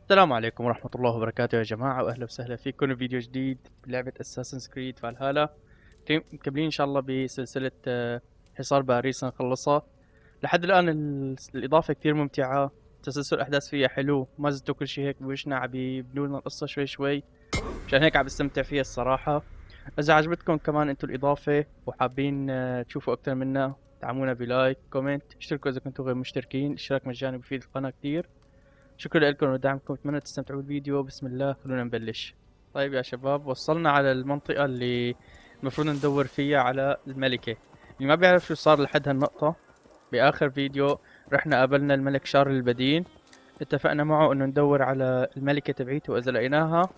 السلام عليكم ورحمة الله وبركاته يا جماعة، وأهلا وسهلا فيكم فيديو جديد بلعبة أساسنز كريد فالهالا. مكملين إن شاء الله بسلسلة حصار باريس نخلصها. لحد الآن الإضافة كثير ممتعة، تسلسل الأحداث فيها حلو، ما زدتوا كل شيء هيك بوشنا، عم يبنوا لنا القصة شوي شوي، مشان هيك عم بستمتع فيها الصراحة. إذا عجبتكم كمان أنتوا الإضافة وحابين تشوفوا أكثر منها، دعمونا بلايك كومنت، اشتركوا إذا كنتوا غير مشتركين، الاشتراك مجاني بفيد القناة كثير. شكرا لكم ودعمكم، اتمنى تستمتعوا بالفيديو. بسم الله، خلونا نبلش. طيب يا شباب، وصلنا على المنطقة اللي المفروض ندور فيها على الملكة. اللي ما بيعرف شو صار لحد هالنقطة، بآخر فيديو رحنا قابلنا الملك شارل البدين، اتفقنا معه انه ندور على الملكة تبعيته، واذا لقيناها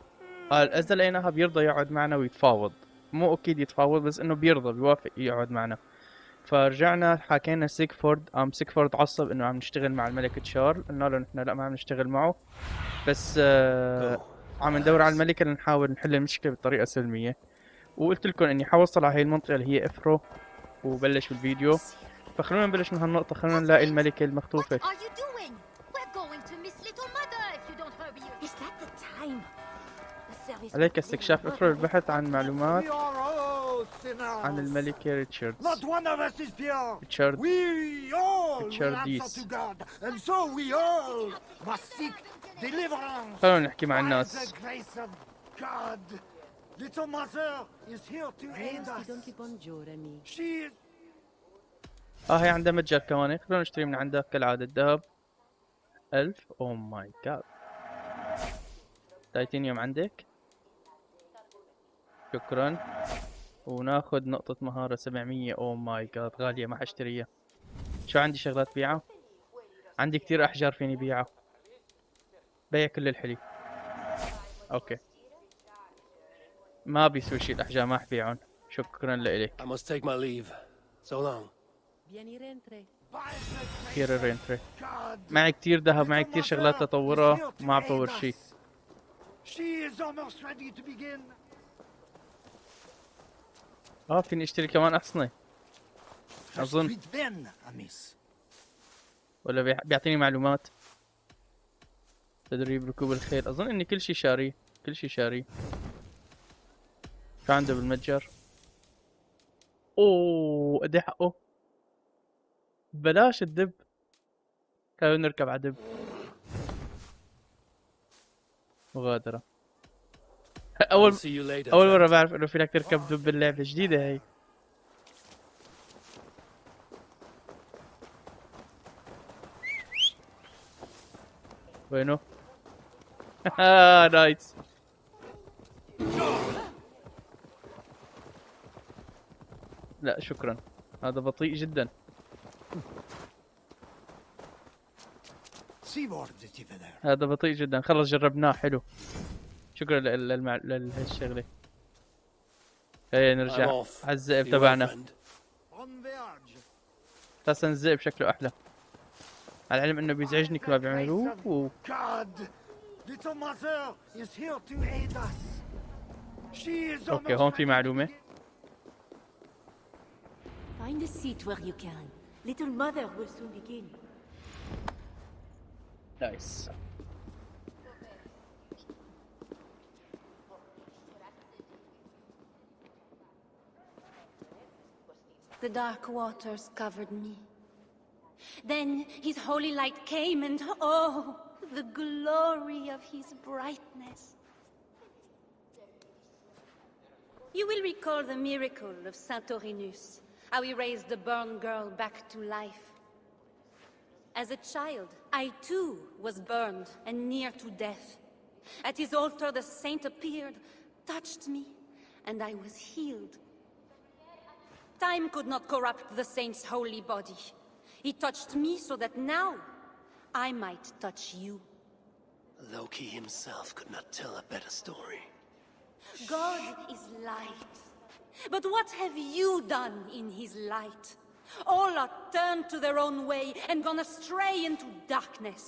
قال اذا لقيناها بيرضى يقعد معنا ويتفاوض. مو اكيد يتفاوض، بس انه بيرضى بيوافق يقعد معنا. فرجعنا حكينا سيكفورد، سيكفورد عصب انه عم نشتغل مع الملك تشارل، قلنا له نحن لا ما عم نشتغل معه، بس عم ندور على الملكة لنحاول نحل المشكلة بطريقة سلمية. وقلت لكم اني حوصل على هاي المنطقة اللي هي افرو وبلش بالفيديو. فخلونا نبلش من هالنقطة، خلونا نلاقي الملكة المخطوفة. عليك استكشاف افرو للبحث عن معلومات عن الملكة ريتشارديس. خلونا نحكي مع الناس. هي عندها متجر كمان، خلونا نشتري من عندها كالعادة. الذهب 1000. اوه ماي جاد. تايتانيوم عندك؟ شكرا. وناخذ نقطة مهارة 700. اوه ماي جاد غالية، ما حاشتريها. شو عندي شغلات بيعها؟ عندي كتير احجار فيني بيعها. بيع كل الحلي. اوكي، ما بيسوي شي الاحجار، ما حبيعهم. شكرا لإلك. كثير الرينتري. معي كتير ذهب، معي كتير شغلات اطورها، ما عم بطور شي. فيني اشتري كمان احصنة اظن، ولا بيعطيني معلومات. تدريب ركوب الخيل، اظن اني كل شي شاري، كل شي شاري. شو عنده بالمتجر؟ اوه قد ايه حقه؟ بلاش الدب. خلينا نركب على دب. مغادرة. اول مرة بعرف انه فينك تركب دب باللعبة، جديدة هي. وينه؟ نايس. لا شكرا، هذا بطيء جدا. هذا بطيء جدا، خلص جربناه حلو. شكرا لهالشغلة. هيا نرجع على الذئب تبعنا. اساسا الذئب شكله احلى، على العلم انه بيزعجني كل ما بيعملوه. اوكي، هون في معلومة. Find a seat where you can. Little mother will soon begin. نايس. The dark waters covered me. Then his holy light came and oh, the glory of his brightness. You will recall the miracle of Saint Orinus, how he raised the burned girl back to life. As a child, I too was burned and near to death. At his altar the saint appeared, touched me, and I was healed. Time could not corrupt the saint's holy body. He touched me so that now I might touch you. Loki himself could not tell a better story. God is light. But what have you done in his light? All are turned to their own way and gone astray into darkness.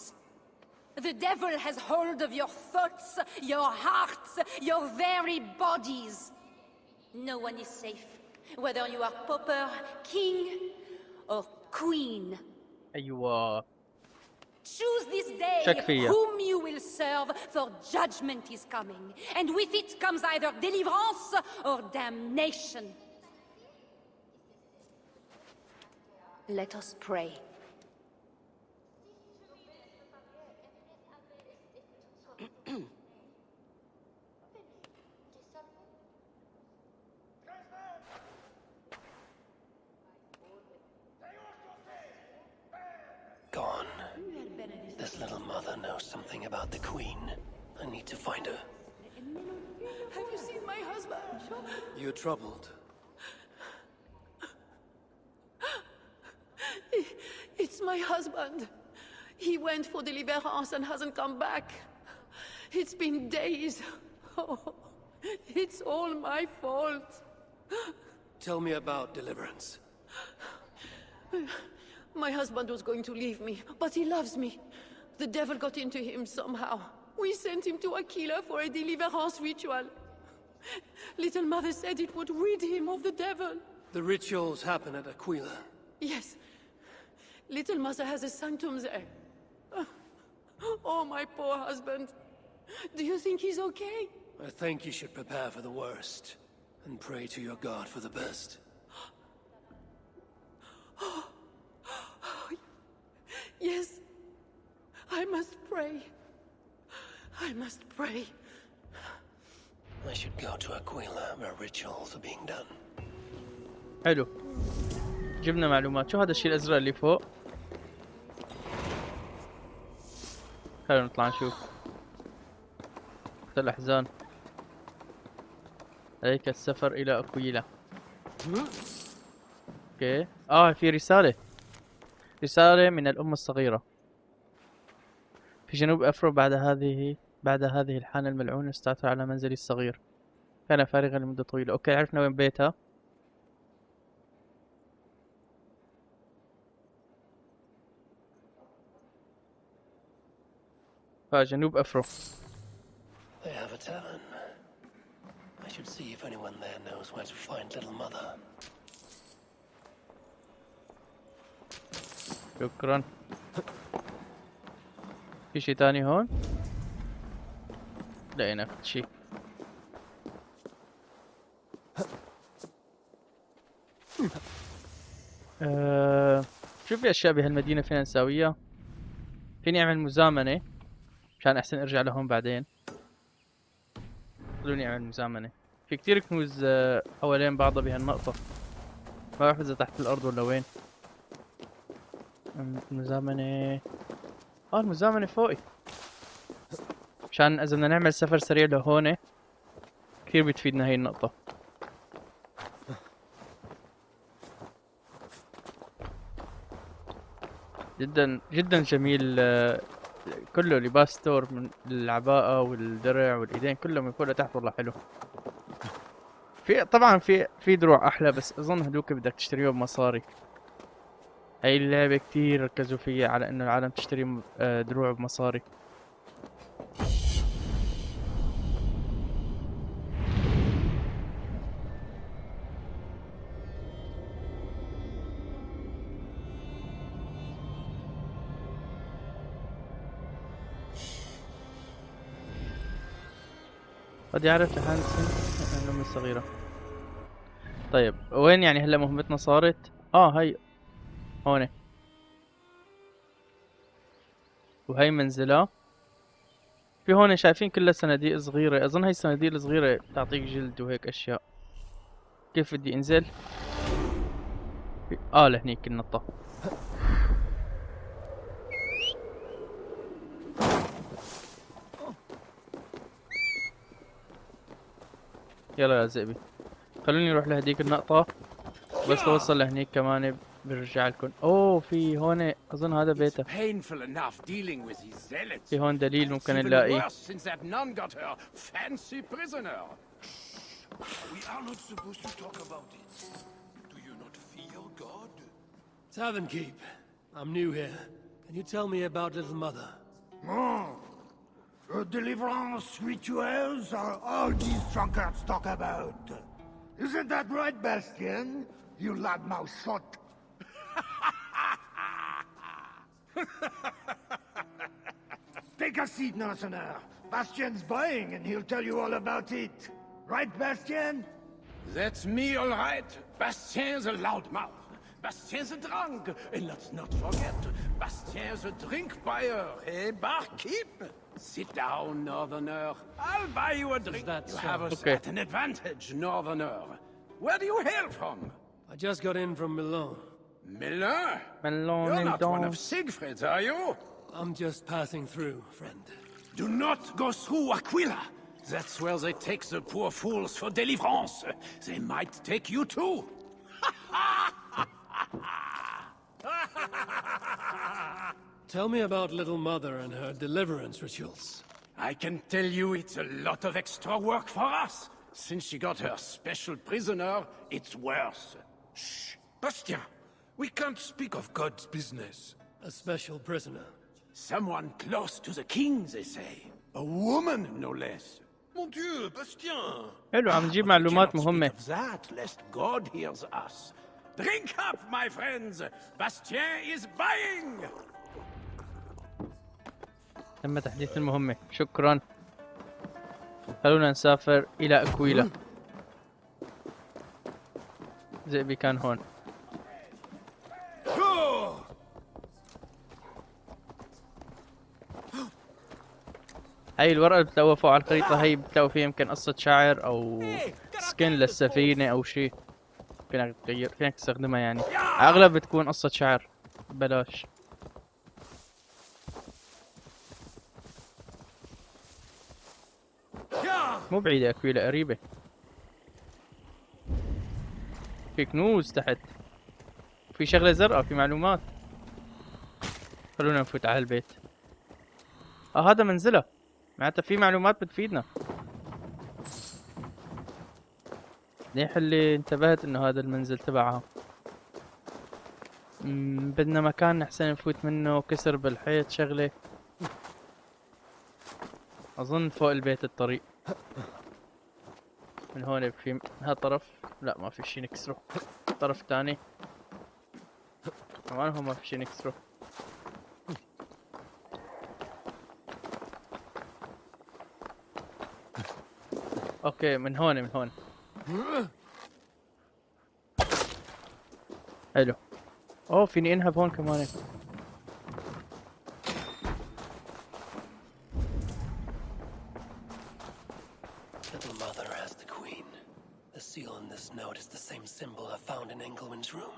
The devil has hold of your thoughts, your hearts, your very bodies. No one is safe, whether you are pauper, king, or queen. ايوه. Choose this day شك فيا. whom you will serve. yourself, for judgment is coming. And with it comes either deliverance or damnation. Let us pray. Gone. This little mother knows something about the Queen. I need to find her. Have you seen my husband? You're troubled. It's my husband. He went for deliverance and hasn't come back. It's been days. Oh, it's all my fault. Tell me about deliverance. My husband was going to leave me, but he loves me. The devil got into him somehow. We sent him to Aquila for a deliverance ritual. Little Mother said it would rid him of the devil. The rituals happen at Aquila. Yes. Little Mother has a sanctum there. Oh, my poor husband. Do you think he's okay? I think you should prepare for the worst and pray to your God for the best. Yes. I must pray. I must pray. I should go to Aquila where rituals are being done. حلو، جبنا معلومات. شو هذا الشيء الازرق اللي فوق؟ خلينا نطلع نشوف. الأحزان. عليك السفر إلى أكويلا. اوكي. في رسالة. رسالة من الأم الصغيرة. في جنوب أفرو بعد هذه الحانة الملعونة استعثر على منزلي الصغير. كان فارغا لمدة طويلة. اوكي، عرفنا وين بيتها. جنوب أفرو. They have a tavern. I should see if anyone there knows where to find little mother. شكرا. في شي تاني هون؟ لقينا شي. شو في اشياء بهالمدينة فينا نساويها؟ فيني اعمل مزامنة مشان احسن ارجع لهون بعدين. خلوني اعمل مزامنة. في كتير كنوز حوالين بعضها بهالنقطة. ما بعرف اذا تحت الارض ولا وين. المزامنة. المزامنة فوقي. مشان اذا بدنا نعمل سفر سريع لهون كثير بتفيدنا هاي النقطة. جدا جدا جميل. كله لباس ستور، من العباءة والدرع والايدين كله من فوق لتحت. والله حلو. في طبعا في دروع احلى، بس اظن هدوك بدك تشتريهم بمصاري. هاي اللعبة كتير ركزوا فيها على انه العالم تشتري دروع بمصاري. قد يعرف هانسن الأم الصغيرة. طيب وين يعني هلا مهمتنا صارت؟ هاي هون، وهي منزلها. في هون شايفين كلها صناديق صغيرة. اظن هاي الصناديق الصغيرة تعطيك جلد وهيك اشياء. كيف بدي انزل؟ لهنيك النطة. يلا يا زئبي، خلوني اروح لهديك النقطة. بس توصل لهنيك كمان برجع لكم. في هون اظن هذا بيته. في هون دليل ممكن نلاقيه. Tavern keep. I'm new here. Can you tell me about little mother? Deliverance rituals are all these drunkards talk about. Isn't that right, Bastian? You loudmouth shot. Take a seat, mercenaire. Bastien's buying and he'll tell you all about it. Right, Bastien? That's me, all right. Bastien's a loudmouth. Bastien's a drunk. And let's not forget, Bastien's a drink buyer. Hey, barkeep. Sit down, Northerner. I'll buy you a drink. You have us at an advantage, Northerner. Where do you hail from? I just got in from Milan. Milan? Melon You're and not one Don. of Siegfried's, are you? I'm just passing through, friend. Do not go through Aquila. That's where they take the poor fools for deliverance. They might take you too. Tell me about Little Mother and her deliverance rituals. I can tell you it's a lot of extra work for us. Since she got her special prisoner, it's worse. Shh, Bastien. We can't speak of God's business. A special prisoner. Someone close to the king, they say. A woman, no less. Mon Dieu, Bastien! حلو، عم نجيب But we معلومات cannot speak مهمة. of that, lest God hears us. Drink up, my friends. Bastien is buying. تم تحديث المهمة، شكرا. خلونا نسافر إلى أكويلا. زئبي كان هون. هاي الورقة اللي بتلاقوها فوق على الخريطة، هي بتلاقوا فيها يمكن قصة شعر أو سكن للسفينة أو شي. فينك تغير، فينك تستخدمها يعني. أغلب بتكون قصة شعر ببلاش. مو بعيدة أكويلا، قريبة. في كنوز تحت. في شغلة زرقاء، في معلومات. خلونا نفوت على البيت. هذا منزلها، معناتها في معلومات بتفيدنا. منيح اللي انتبهت انه هذا المنزل تبعها. بدنا مكان احسن نفوت منه، كسر بالحيط شغلة. اظن فوق البيت الطريق. من هون في هالطرف، لا ما في شي نكسره. الطرف الثاني كمان هو ما في شي نكسره. اوكي من هون. حلو. اوه فيني انهب هون كمان. Little Mother has the Queen. The seal in this note is the same symbol I found in Engelman's room.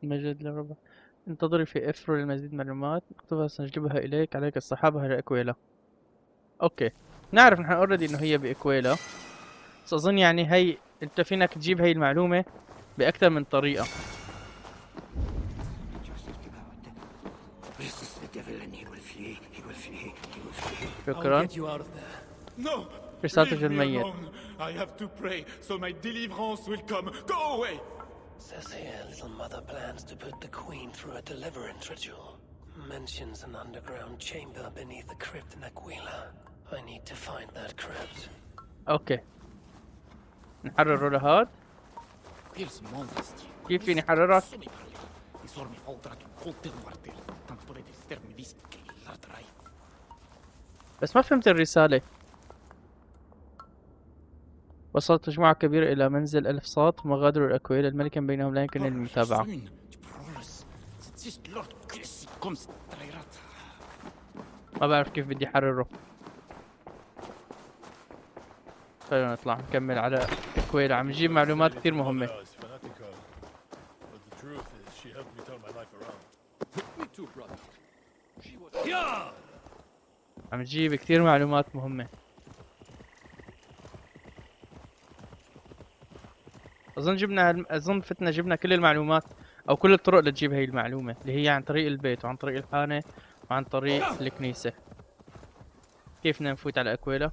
مجد للربع. انتظري في افرو للمزيد من المعلومات، اكتبها سنجلبها اليك، عليك اصطحابها لاكويلا. اوكي نعرف نحن اوريدي انه هي باكويلا، بس اظن يعني هي انت فينك تجيب هي المعلومة باكثر من طريقة. شكرا. No! رسالة Leave me الميت. alone. I have to pray so my deliverance will come. Go away! Says here, Little Mother plans to put the Queen through a deliverance ritual. Mentions an underground chamber beneath the crypt in Aquila. I need to find that crypt. اوكي نحرره لهاد. كيف فيني احررك؟ بس ما فهمت الرسالة. وصلت مجموعة كبيرة إلى منزل ألف ساط، ما غادروا الأكويل، الملكة بينهم لا يمكن المتابعة. ما بعرف كيف بدي أحرره. خلينا نطلع نكمل على أكويل. عم نجيب معلومات كثير مهمة. عم نجيب كثير معلومات مهمة. أظن فتنا جبنا كل المعلومات أو كل الطرق لتجيب هاي المعلومة، اللي هي عن طريق البيت وعن طريق الحانة وعن طريق الكنيسة. كيف بدنا نفوت على أكويلا؟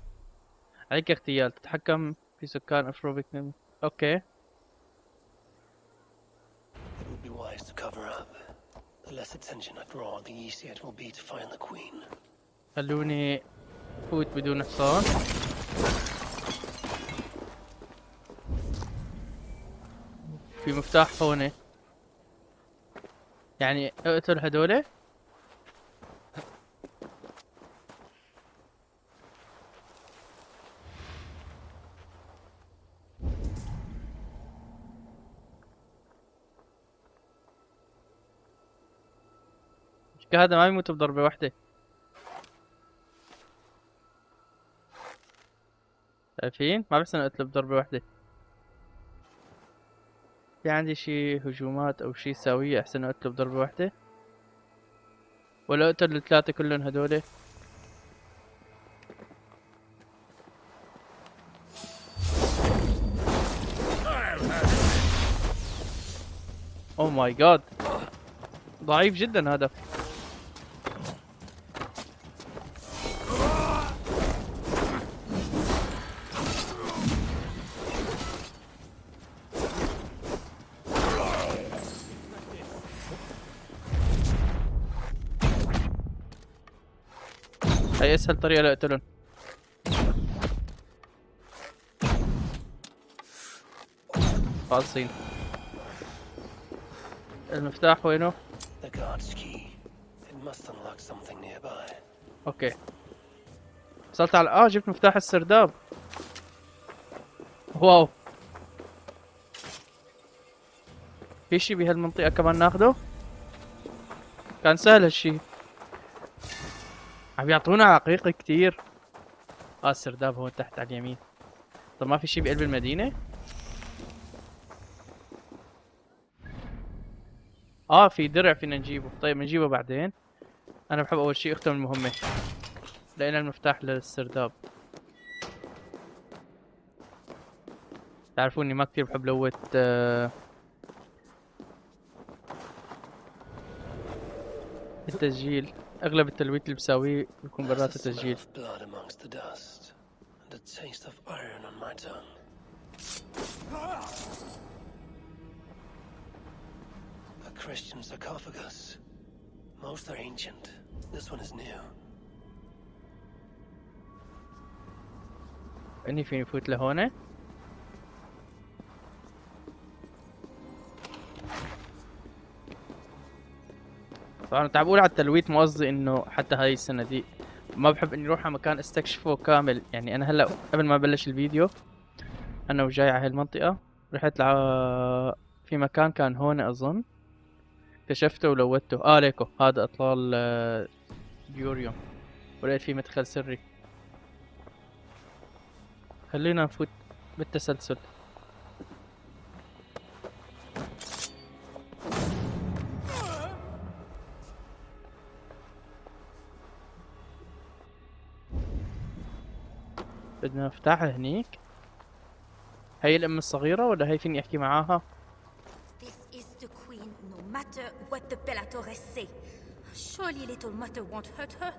عليك اغتيال، تتحكم في سكان أفروبيك. أوكي. It would be wise to cover up. The less attention I draw, the easier it will be to find the Queen. خلوني فوت بدون حصان. في مفتاح هون، يعني اقتل هدول. هذا ما يموت بضربة واحدة. شايفين؟ ما بحسن اقتله بضربة واحدة. في عندي شي هجومات او شي ساوية احسن اقتله بضربة واحدة، ولا اقتل الثلاثة كلهم هدول؟ اوه ماي جاد، ضعيف جدا هذا. هي اسهل طريقة لأقتلهم. خالصين. المفتاح وينه؟ The guard's key. It must unlock something nearby. اوكي. وصلت على جبت مفتاح السرداب. واو. في شي بهالمنطقة كمان ناخده؟ كان سهل هالشي. عم يعطونا حقيقي كتير. السرداب هون تحت على اليمين. طب ما في شي بقلب المدينة؟ في درع فينا نجيبه. طيب نجيبه بعدين. انا بحب اول شي اختم المهمة. لقينا المفتاح للسرداب. تعرفوا اني ما كتير بحب لوت التسجيل. اغلب التلويت اللي بساويه بيكون برات التسجيل. A Christian sarcophagus. Most are ancient. This one is new. اني فيني فوت لهون. طبعا تعال بقول على التلويت، مو قصدي انه حتى هاي السنة دي ما بحب اني اروح على مكان استكشفه كامل. يعني انا هلا قبل ما ابلش الفيديو انا وجاي على هاي المنطقة رحت في مكان كان هون اظن اكتشفته ولوته. ليكو هذا اطلال بيوريوم، ولقيت فيه مدخل سري. خلينا نفوت بالتسلسل. بدنا نفتحها هنيك. هي الام الصغيرة ولا هي فيني احكي معاها؟ This is the queen, no matter what the Bellatoress say. Surely little mother won't hurt her.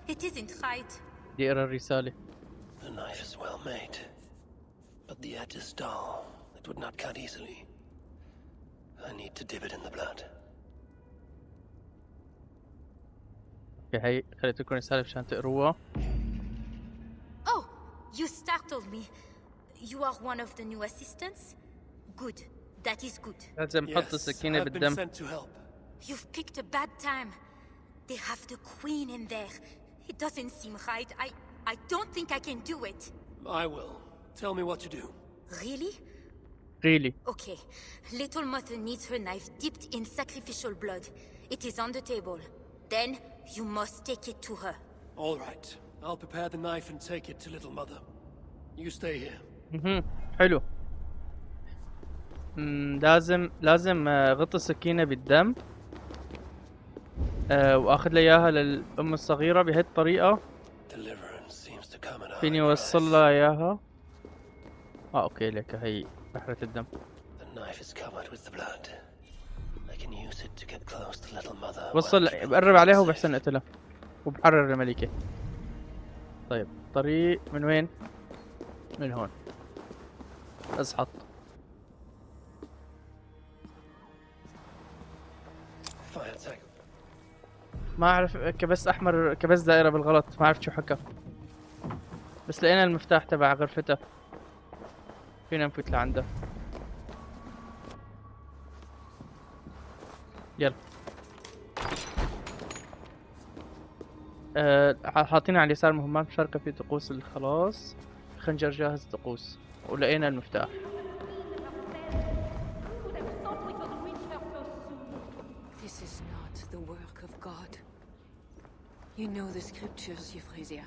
It isn't right. بدي اقرا الرسالة. The knife is well made, but the edge is dull. It would not cut easily. I need to dip it in the blood. اوكي هي خليت لكم رسالة مشان تقروها. Oh, you startled me. You are one of the new assistants? Good. That is good. لازم نحط السكينة I've been بالدم. sent to help. You've picked a bad time. They have the queen in there. It doesn't seem right. I don't think I can do it. I will. Tell me what to do. Really? Really? Okay. Little mother needs her knife dipped in sacrificial blood. It is on the table. Then you must take it to her. All right. I'll prepare the knife and take it to little mother. You stay here. حلو. لازم غط السكينة بالدم. واخذ لي اياها للام الصغيرة بهي الطريقة. فيني اوصل لها اياها. اوكي لك هي بحرة الدم. وصل بقرب عليها وبحسن اقتلها وبحرر الملكة. طيب طريق من وين؟ من هون. ازحط. ما اعرف كبس احمر كبس دائرة بالغلط، ما عرفت شو حكى. بس لقينا المفتاح تبع غرفتها. فينا نفوت لعنده. يلا. حاطين على اليسار مهمات مشاركة في طقوس الخلاص. خنجر جاهز طقوس. ولقينا المفتاح. This is not the work of God. You know the scriptures, Euphrasia.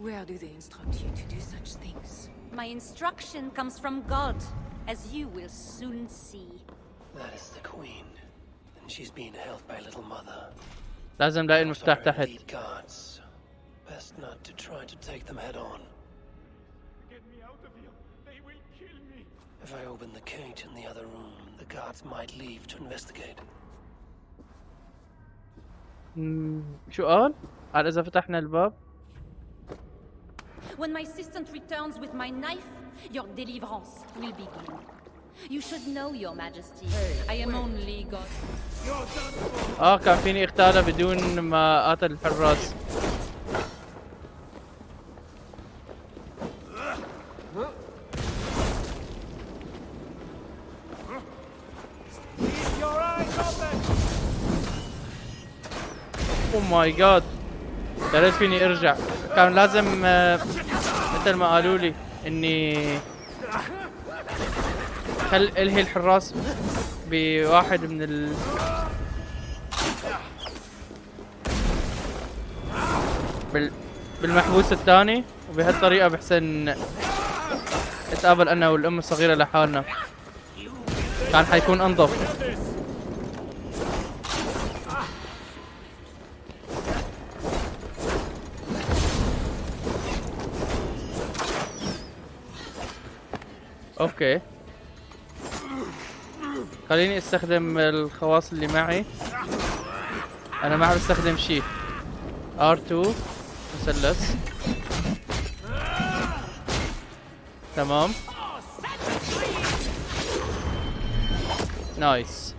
Where do they instruct you to do such things? My instruction comes from God, as you will soon see. That is the queen, and she's being held by little mother. لازم نلاقي المفتاح Those are تحت. elite guards. Best not to try to take them head on. Get me out of here. They will kill me. If I open the cage in the other room, the guards might leave to investigate. شو قال؟ قال إذا فتحنا الباب. When my assistant returns with my knife, your deliverance will begin. You should know, Your Majesty. I am only God. كان فيني اغتاله بدون ما قاتل الحراس. او ماي جاد، يا ريت فيني ارجع. كان لازم مثل ما قالوا لي اني الهي الحراس بواحد من بالمحبوس الثاني، وبهالطريقة بحسن نتقابل انا والام الصغيرة لحالنا، كان حيكون انظف. اوكي، خليني استخدم الخواص اللي معي. انا ما عم بستخدم شيء. R2 مثلث، تمام، نايس.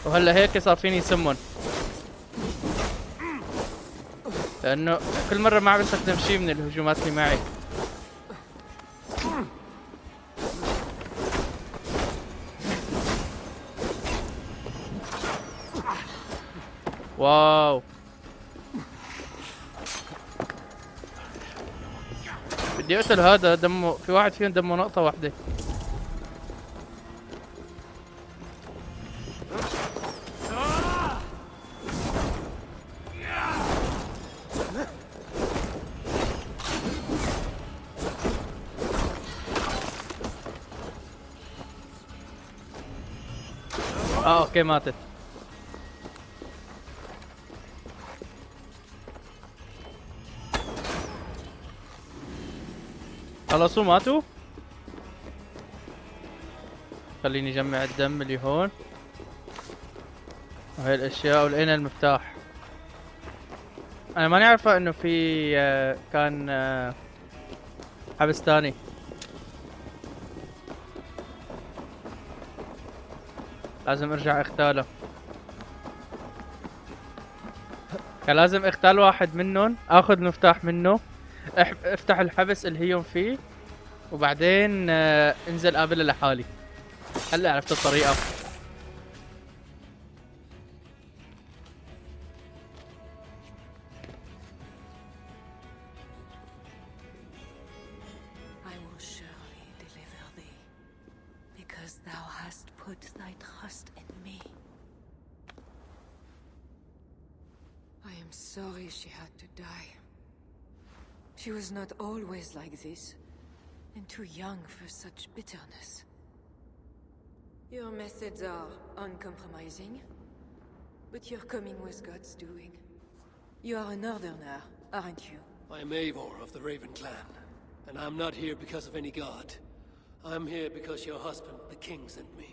وهلا هيك صار فيني سمون، لانه كل مرة ما عم بستخدم شيء من الهجومات اللي معي. واو، بدي اقتل هذا. دمه في واحد فيهم دمه نقطة واحدة. اوكي ماتت. خلصوا ماتوا. خليني اجمع الدم اللي هون وهي الاشياء، ولقينا المفتاح. انا ماني عارفة انه في كان حبس تاني. لازم ارجع اختاله. كان لازم اختال واحد منهم، اخذ المفتاح منه، افتح الحبس اللي هيهم فيه، وبعدين انزل قابله لحالي. هلا عرفت الطريقة. I will surely deliver thee, because thou hast put thy trust in me. I am sorry she had to die. She was not always like this, and too young for such bitterness. Your methods are uncompromising, but your coming was God's doing. You are a northerner, aren't you? I am Eivor of the Raven clan, and I'm not here because of any god. I'm here because your husband, the king, sent me.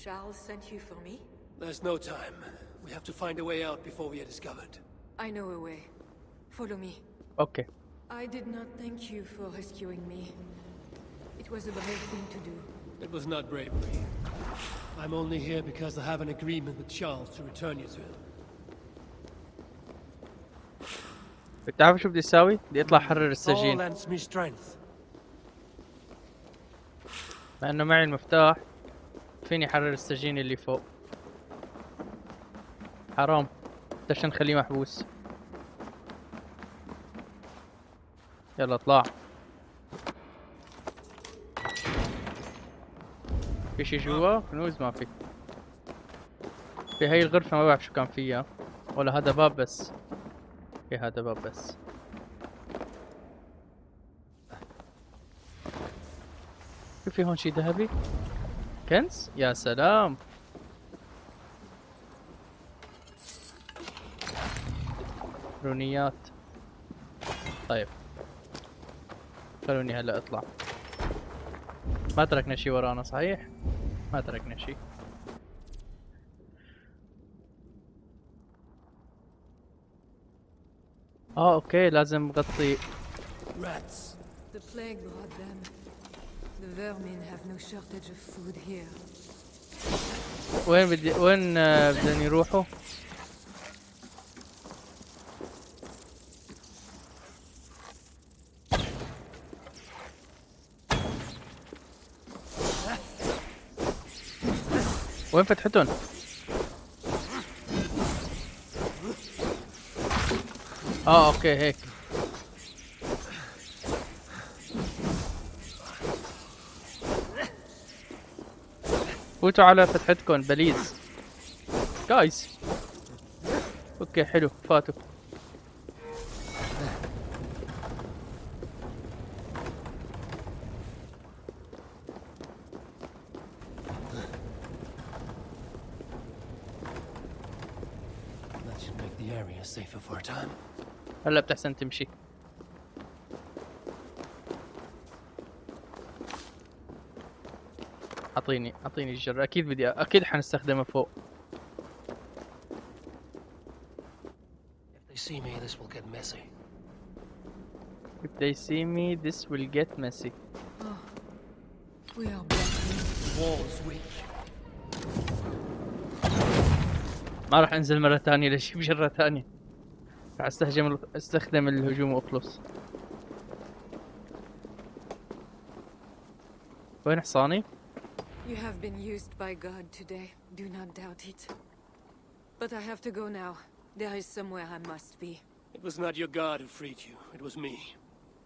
Charles sent you for me? There's no time. We have to find a way out before we are discovered. I know a way. Follow me. اوكي. I did not thank you for rescuing me. It was a brave thing to do. It was not bravery. I'm only here because I have an agreement with Charles to return you to him. بتعرف شو بدي اساوي؟ بدي اطلع حرر السجين. All lends me strength. مع انه معي المفتاح فيني حرر السجين اللي فوق. حرام، بدناش نخليه محبوس. يلا اطلع. في شي جوا؟ كنوز ما في. في هاي الغرفة ما بعرف شو كان فيها، ولا هذا باب بس. في هذا باب بس. شوف في هون شي ذهبي. كنز؟ يا سلام. رونيات. طيب خلوني هلا اطلع. ما تركنا شي ورانا صحيح؟ ما تركنا شي. اوكي لازم نغطي. Rats. The plague brought them. The vermin have no shortage of food here. وين بدهم يروحوا؟ وين فتحتن؟ اوكي هيك. فوتوا على فتحتكم بليز جايز. اوكي حلو فاتوا. That should make the area safer for a time. هلا بتحسن تمشي. اعطيني الجرة. اكيد حنستخدمها فوق. If they see me, this will get messy. If they see me this will get messy. We are blocking. Walls weak. ما راح انزل مرة ثانية لأجيب جرة ثانية. راح استخدم الهجوم واخلص. وين حصاني؟ You have been used by God today. Do not doubt it. But I have to go now. There is somewhere I must be. It was not your god who freed you, it was me.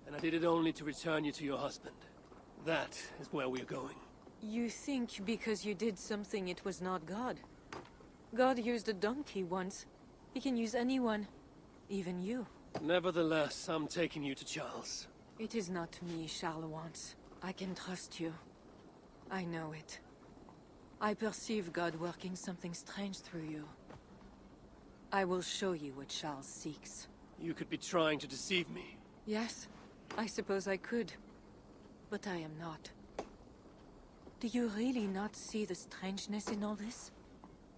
And I did it only to return you to your husband. That is where we are going. You think because you did something it was not God? God used a donkey once. He can use anyone. Even you. Nevertheless, I'm taking you to Charles. It is not me Charles wants. I can trust you. I know it. I perceive God working something strange through you. I will show you what Charles seeks. You could be trying to deceive me. Yes, I suppose I could. But I am not. Do you really not see the strangeness in all this?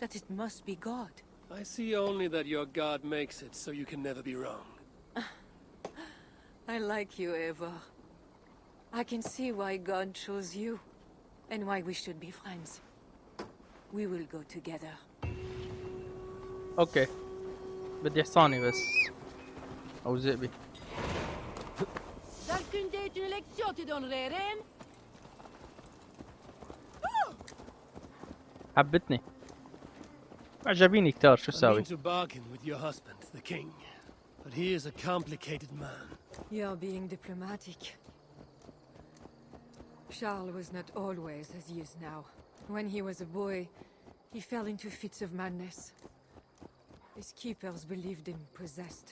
That it must be God? I see only that your god makes it so you can never be wrong. I like you, Eva. I can see why God chose you. And why we should be friends. We will go together. اوكي بدي حصاني بس او ذئبي. حبتني عجبيني كتار. شو I ساوي؟ mean to bargain with your husband, the king. But he is a complicated man. You're being diplomatic. Charles was not always as he is now. When he was a boy, he fell into fits of madness. His keepers believed him possessed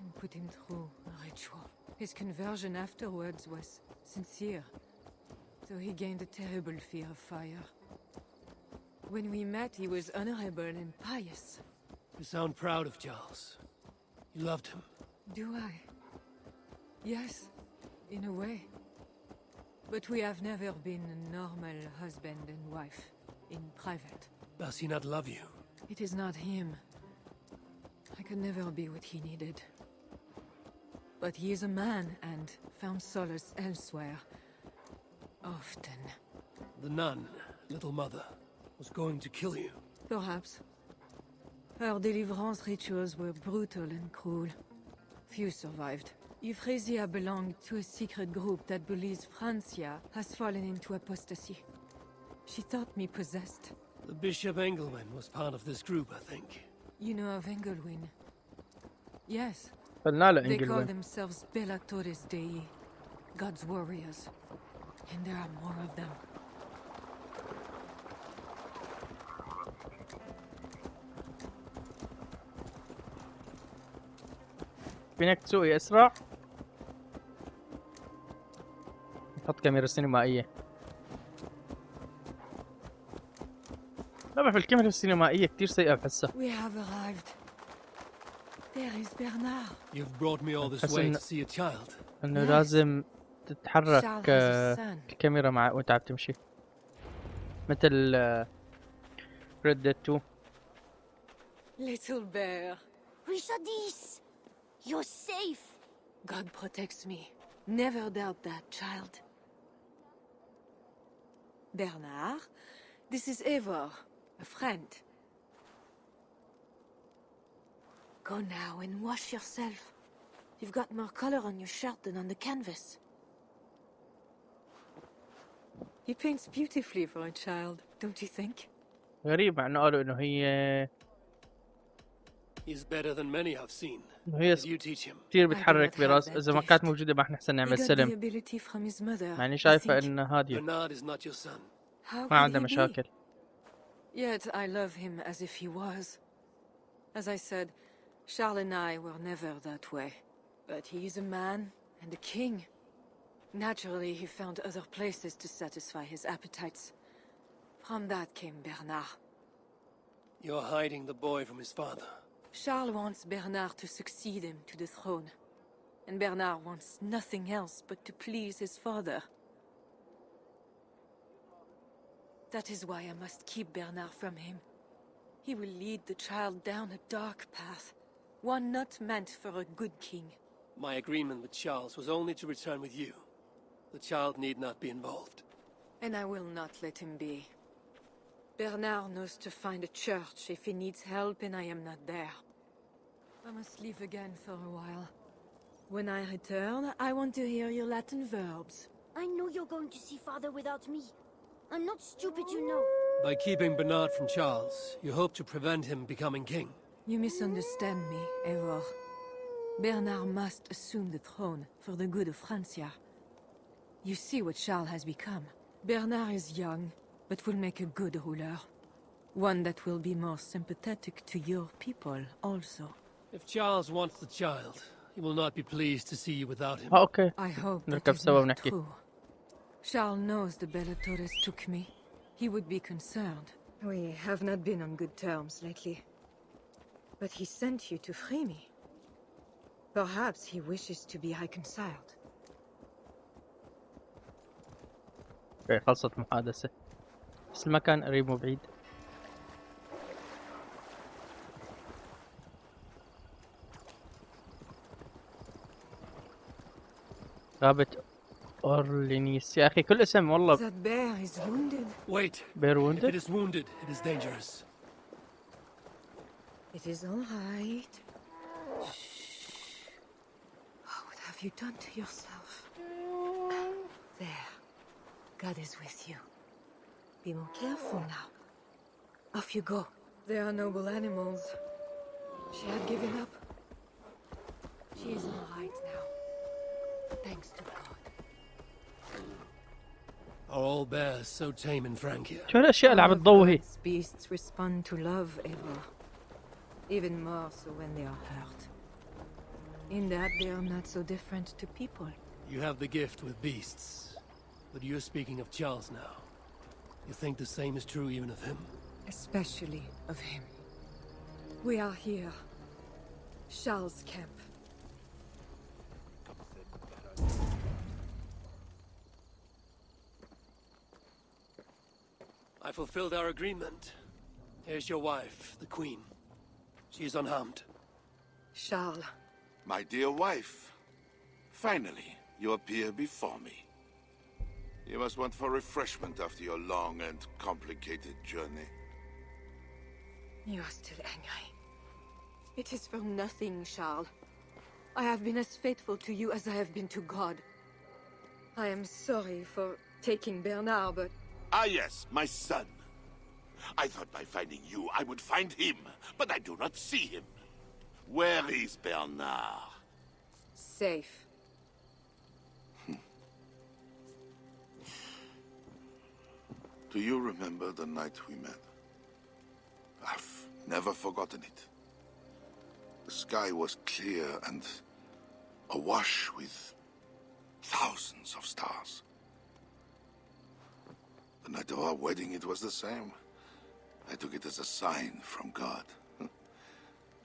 and put him through a ritual. His conversion afterwards was sincere, so he gained a terrible fear of fire. When we met, he was honorable and pious. You sound proud of Charles. You loved him. Do I? Yes, in a way. But we have never been a normal husband and wife, in private. Does he not love you? It is not him. I could never be what he needed. But he is a man and found solace elsewhere. Often. The nun, little mother, was going to kill you. Perhaps. Her deliverance rituals were brutal and cruel. Few survived. Euphrasia belonged to a secret group that believes Francia has fallen into apostasy. She thought me possessed. The Bishop Engelwin was part of this group, I think. You know of Engelwin? Yes. فالهالا They call انجلوين. themselves Bellatores Dei, God's warriors. And there are more of them. فينك تسوقي اسرع. نحط كاميرا سينمائية. لا بعرف الكاميرا السينمائية كتير سيئة بحسها. We have arrived. There is Bernard. You've brought me all this بحس way to see a child. انه Yes. لازم تتحرك Charles has a son. الكاميرا مع وانت عم تمشي، مثل كريد 2. Little bear. Richardis! You're safe! God protects me. Never doubt that, child. Bernard, this is Eivor, a friend. Go now and wash yourself. You've got more color on your shirt than on the canvas. He paints beautifully for a child, don't you think? غريب مع انه قالوا انه هي He's better than many I've seen. انه هي Did you teach him? كثير I do بتحرك not have براس، that اذا ما كانت gift. موجودة ما حنحسن He نعمل got the سلم. ability from his mother, يعني I شايفة think. انها هادية Bernard is not your son. How ما could عندها he be? مشاكل. Yet I love him as if he was. As I said, Charles and I were never that way. But he is a man and a king. Naturally, he found other places to satisfy his appetites. From that came Bernard. You're hiding the boy from his father. Charles wants Bernard to succeed him to the throne. And Bernard wants nothing else but to please his father. That is why I must keep Bernard from him. He will lead the child down a dark path, one not meant for a good king. My agreement with Charles was only to return with you. The child need not be involved. And I will not let him be. Bernard knows to find a church if he needs help and I am not there. I must leave again for a while. When I return, I want to hear your Latin verbs. I know you're going to see father without me. I'm not stupid, you know. By keeping Bernard from Charles, you hope to prevent him becoming king. You misunderstand me, Eivor. Bernard must assume the throne for the good of Francia. You see what Charles has become. Bernard is young, but will make a good ruler. One that will be more sympathetic to your people also. If Charles wants the child, he will not be pleased to see you without him. اوكي I hope that نركب is سوا not ونحكي. true. Charles knows the Bellatores took me. He would be concerned. We have not been on good terms lately. But he sent you to free me. Perhaps he wishes to be reconciled. اوكي خلصت محادثة، بس المكان قريب مو بعيد. غابة أورلينيس يا أخي كل اسم والله. That bear is wounded. Wait. Bear If wounded? it is wounded, it is dangerous. It is all right. Shh. What have you done to yourself? There. God is with you. Be more careful now. Off you go. They are noble animals. She had given up. She is all right now. Thanks to God. Are all bears so tame in Francia? شو هالأشياء اللي عم All of تضوهي؟ God's beasts respond to love, Eivor. Even more so when they are hurt. In that they are not so different to people. You have the gift with beasts. But you're speaking of Charles now. You think the same is true even of him? Especially of him. We are here. Charles' camp. I fulfilled our agreement. Here's your wife, the Queen. She is unharmed. Charles. My dear wife, finally you appear before me. You must want for refreshment after your long and complicated journey. You are still angry. It is for nothing, Charles. I have been as faithful to you as I have been to God. I am sorry for taking Bernard, but... Ah yes, my son. I thought by finding you I would find him, but I do not see him. Where is Bernard? Safe. Do you remember the night we met? I've never forgotten it. The sky was clear and awash with thousands of stars. The night of our wedding, it was the same. I took it as a sign from God.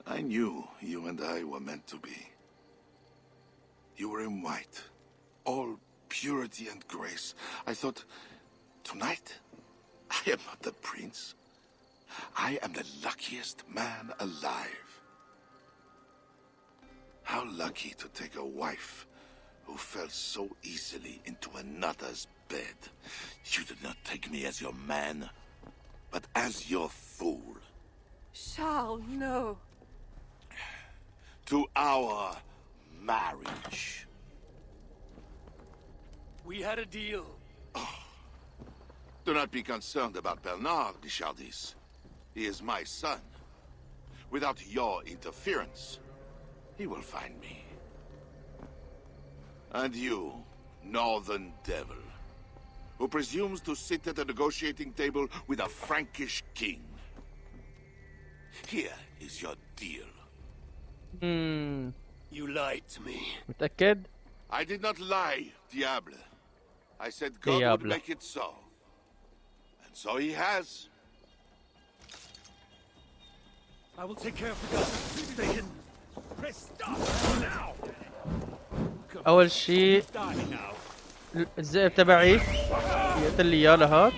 I knew you and I were meant to be. You were in white, all purity and grace. I thought, tonight, I am not the prince. I am the luckiest man alive. How lucky to take a wife who fell so easily into another's bed. You did not take me as your man, but as your fool. Charles, no. To our marriage. We had a deal. Do not be concerned about Bernard, Richardis. He is my son. Without your interference, he will find me. And you, northern devil, who presumes to sit at a negotiating table with a Frankish king. Here is your deal. You lied to me. متأكد؟ I did not lie, Diable. I said God would Diable. make it so. And so he has. I will take care of the guns. Stay hidden. Press stop now. أول شيء Die now. الذئب تبعي يقتل لي إياه لهاد.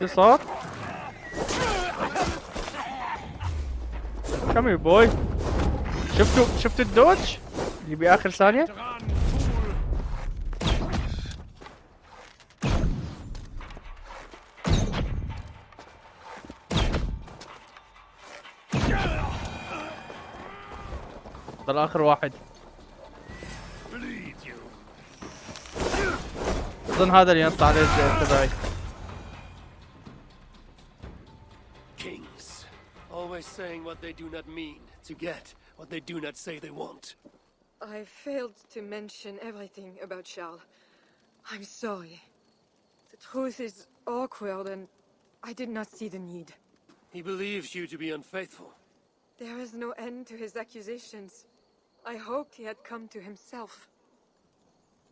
شو صار؟ Come here boy. شفتوا الدوج اللي بآخر ثانية؟ ضل آخر واحد. أظن هذا اللي ينط عليه الزئب تبعي. Kings, always saying what they do not mean to get what they do not say they want. I failed to mention everything about Charles. I'm sorry. The truth is awkward and I did not see the need. He believes you to be unfaithful. There is no end to his accusations. I hoped he had come to himself.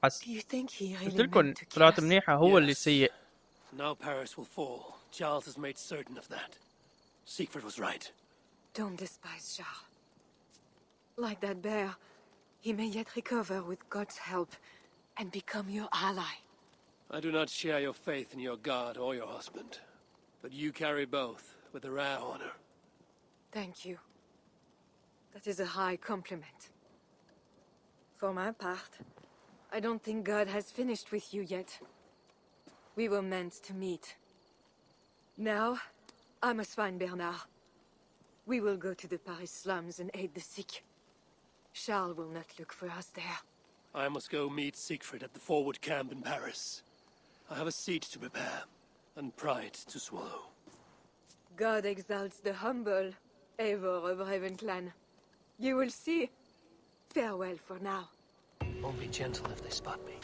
حس Do you think he قلت really لكم meant to kill طلعت us? منيحة هو اللي Yes. سيء. Now Paris will fall. Charles has made certain of that. Siegfried was right. Don't despise Charles. Like that bear, he may yet recover with God's help and become your ally. I do not share your faith in your God or your husband, but you carry both with a rare honor. Thank you. That is a high compliment. For my part, I don't think God has finished with you yet. We were meant to meet. Now, I must find Bernard. We will go to the Paris slums and aid the sick. Charles will not look for us there. I must go meet Siegfried at the forward camp in Paris. I have a seat to prepare, and pride to swallow. God exalts the humble, ever of Raven Clan. You will see. Farewell for now. Won't be gentle if they spot me.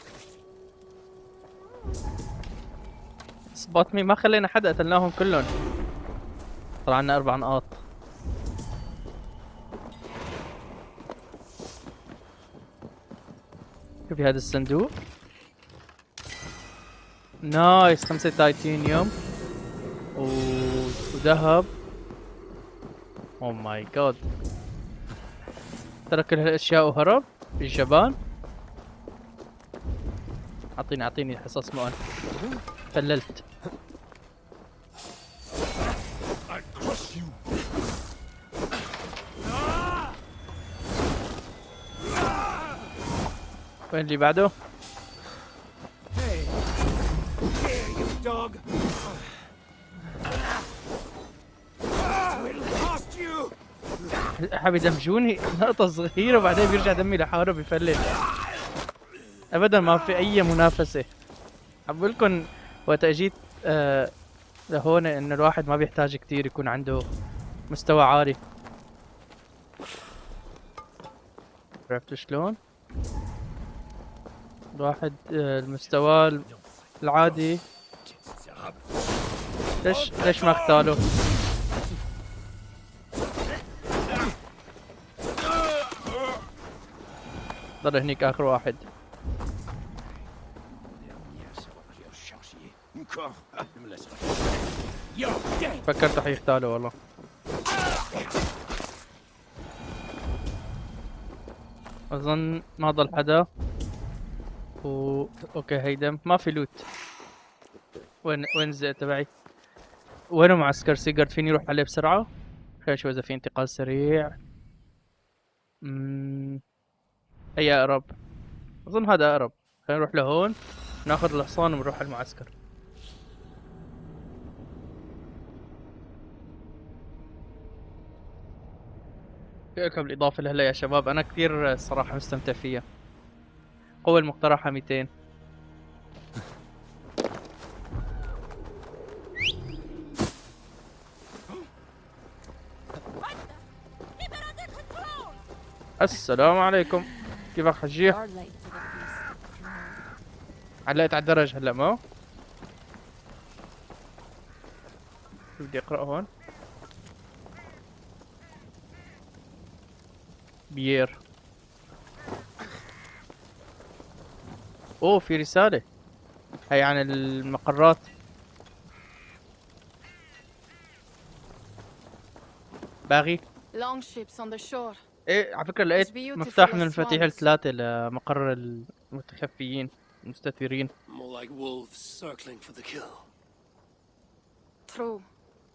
سبوت مي ما خلينا حدا قتلناهم كلهم. طلع عنا 4 نقاط. شوفي هذا الصندوق. نايس 5 تايتانيوم وذهب. او ماي جاد. ترك كل هالاشياء وهرب الجبان. اعطيني حصص مؤن. فللت. وين اللي بعده؟ حابب يدمجوني نقطة صغيرة وبعدين بيرجع دمي لحاله بيفلل. ابدا ما في اي منافسة. بقول لكم وقت اجيت لهون ان الواحد ما بيحتاج كتير يكون عنده مستوى عالي. عرفت شلون؟ الواحد المستوى العادي. ليش ما اختالوا؟ ضل هنيك اخر واحد. فكرت رح يختالوا والله. اظن ما ضل حدا. اوكي هيدا ما في لوت. وين الزق تبعي؟ وينه معسكر سيجارد؟ فيني اروح عليه بسرعة؟ خلينا نشوف اذا في انتقال سريع. اي اقرب؟ اظن هذا اقرب. خلينا نروح لهون ناخذ الحصان ونروح على المعسكر. لكم الإضافة لهلا يا شباب، أنا كثير الصراحة مستمتع فيها. قوة المقترحة 200. السلام عليكم، كيفك حجيح؟ علقت على الدرج هلا ما؟ بدي أقرأ هون. بيير. اوه في رسالة. هي عن المقرات. باغي. Long ships on the shore. ايه على فكرة لقيت مفتاح من المفاتيح الثلاثة لمقر المتخفيين المستثيرين. More like wolves circling for the kill. True.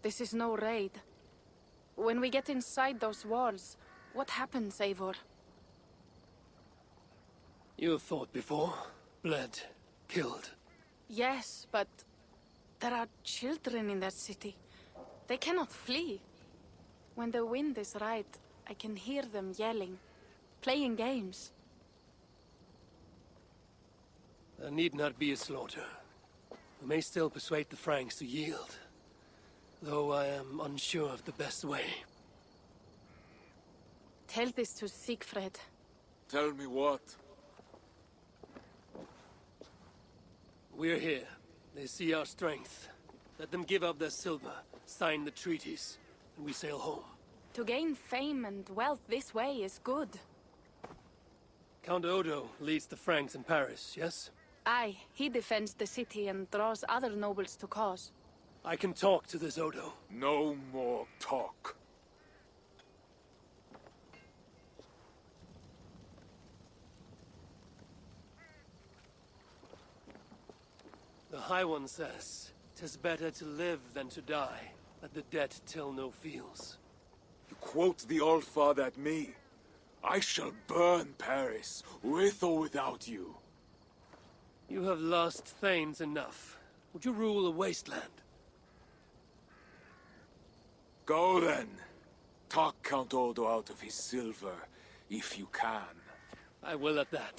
This is no raid. When we get inside those walls, what happens, Eivor? You have fought before, bled, killed. Yes, but there are children in that city. They cannot flee. When the wind is right, I can hear them yelling, playing games. There need not be a slaughter. We may still persuade the Franks to yield, though I am unsure of the best way. Tell this to Siegfried. Tell me what? We're here. They see our strength. Let them give up their silver, sign the treaties, and we sail home. To gain fame and wealth this way is good. Count Odo leads the Franks in Paris, yes? Aye, he defends the city and draws other nobles to cause. I can talk to this Odo. No more talk. The High One says, 'tis better to live than to die. Let the dead till no feels. You quote the Old Father at me. I shall burn Paris, with or without you. You have lost thanes enough. Would you rule a wasteland? Go then. Talk Count Odo out of his silver, if you can. I will at that.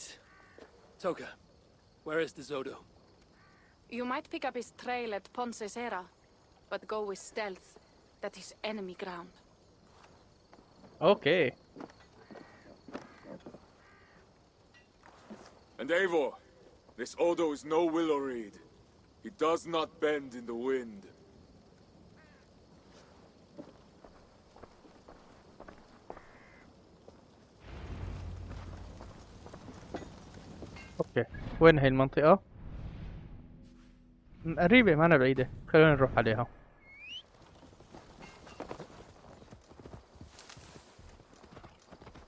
Toka, where is this Odo? You might pick up his trail at Poncesera, but go with stealth. That is enemy ground. Okay. And Eivor, this Odo is no willow reed. He does not bend in the wind. اوكي وين هي المنطقة؟ قريبة ما أنا بعيدة، خلونا نروح عليها.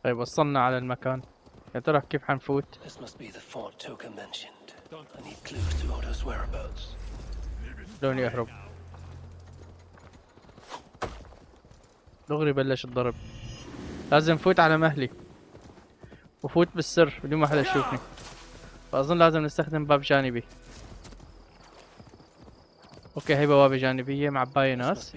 طيب وصلنا على المكان. يا ترى كيف حنفوت؟ This must be the fort Toka mentioned. I need clues to Odo's whereabouts. لوني أهرب. دغري بلش الضرب. لازم فوت على مهلي وفوت بالسر بدون ما حدا يشوفني. فأظن لازم نستخدم باب جانبي. اوكي هي بوابة جانبية معباية ناس.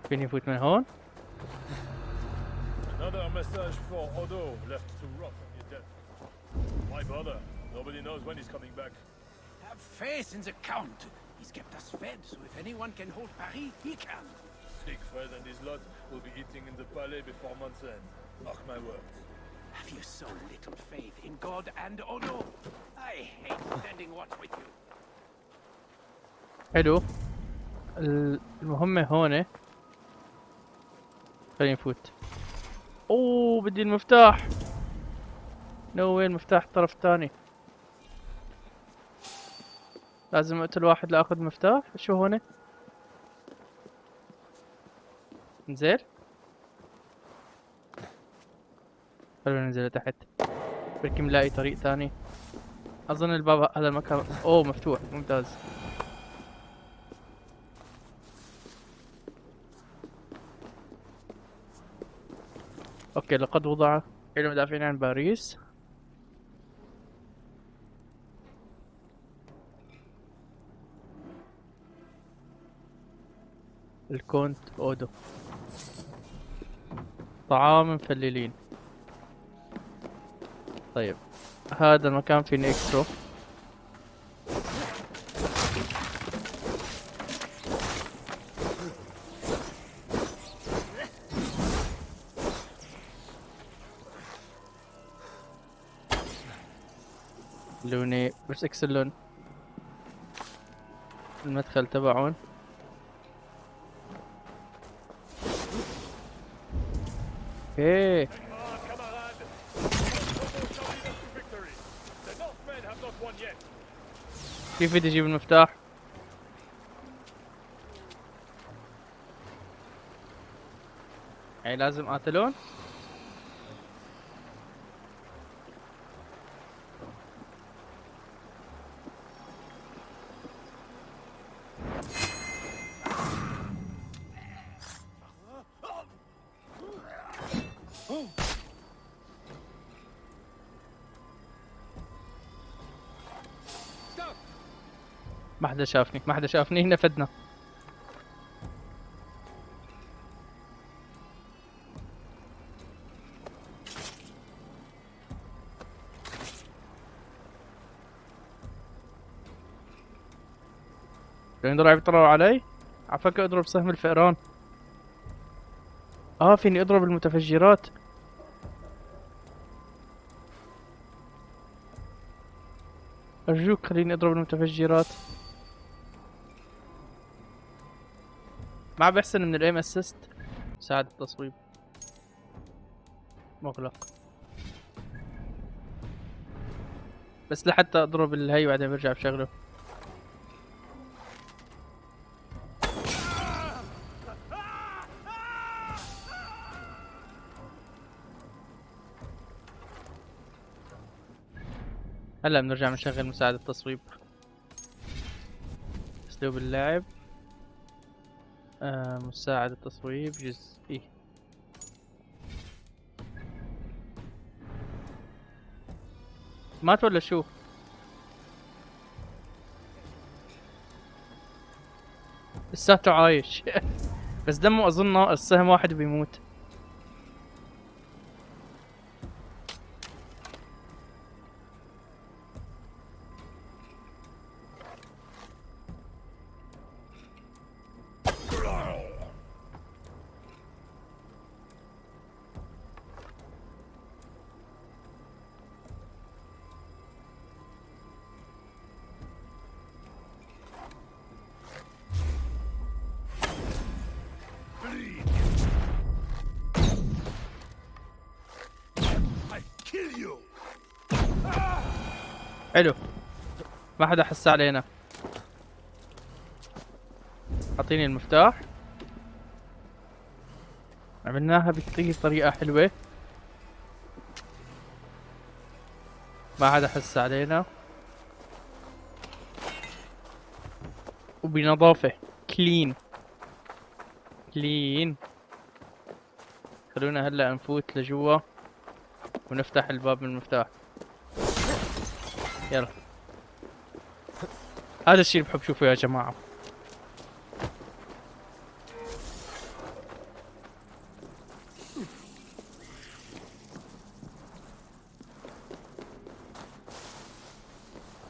فيني افوت من هون؟ Another message for Odo left to rot on your death. Why bother? Nobody knows when he's coming back. Have faith in the Count. He's kept us fed, so if anyone can hold Paris, he can. Siegfried and his lot will be eating in the Palais before month's end. Mark my words. Have you so little faith in God and Odo? I hate standing watch with you. حلو. المهمة هون. خلينا نفوت. اوه بدي المفتاح. وين المفتاح الطرف الثاني؟ لازم اقتل واحد لاخذ مفتاح. شو هون؟ ننزل. خلونا ننزل لتحت. بركي نلاقي طريق ثاني. اظن الباب هذا المكان اوه مفتوح. ممتاز. اوكي لقد وضع حين مدافعين عن باريس. الكونت اودو. طعام مفللين. طيب هذا المكان فيه اكسترو. لوني بس اكسلون المدخل تبعون. ايه كيف بدي اجيب المفتاح؟ يعني لازم اقتلون؟ ما حدا شافني، ما حدا شافني. نفدنا. يعني دول عم يطلعوا علي؟ عفاك اضرب سهم الفئران. فيني اضرب المتفجرات. ارجوك خليني اضرب المتفجرات. ما بحسن من الايم اسيست. مساعد التصويب مغلق. بس لحتى اضرب الهي وبعدين برجع بشغله. هلا بنرجع نشغل مساعد التصويب. اسلوب اللاعب. مساعد التصويب جزئي. مات ولا شو؟ لساته عايش. بس دمه اظن ناقص سهم واحد وبيموت. حلو. ما حدا حس علينا. اعطيني المفتاح. عملناها بطريقة حلوة. ما حدا حس علينا وبنظافة. كلين كلين. خلونا هلا نفوت لجوا ونفتح الباب من المفتاح. يلا هذا الشيء اللي بحب اشوفه يا جماعة.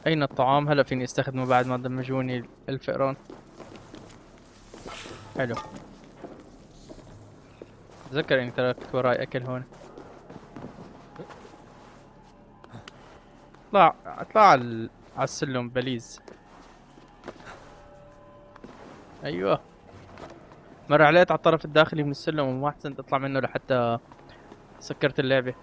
أين الطعام؟ هلا فيني استخدمه بعد ما دمجوني الفئران. حلو. تذكر اني تركت وراي اكل هون. اطلع على السلم بليز. ايوه. مر عليت على الطرف الداخلي من السلم وما احسنت اطلع منه لحتى سكرت اللعبة.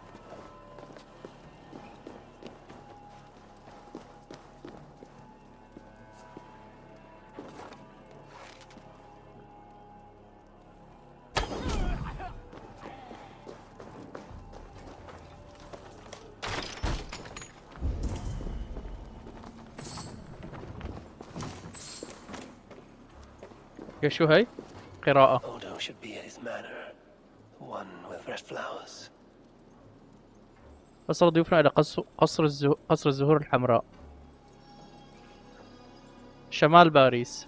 يا شو هي؟ قراءة. Odo should be at his manor, the one with red flowers. وصل ضيوفنا إلى قصر الزهور الحمراء شمال باريس.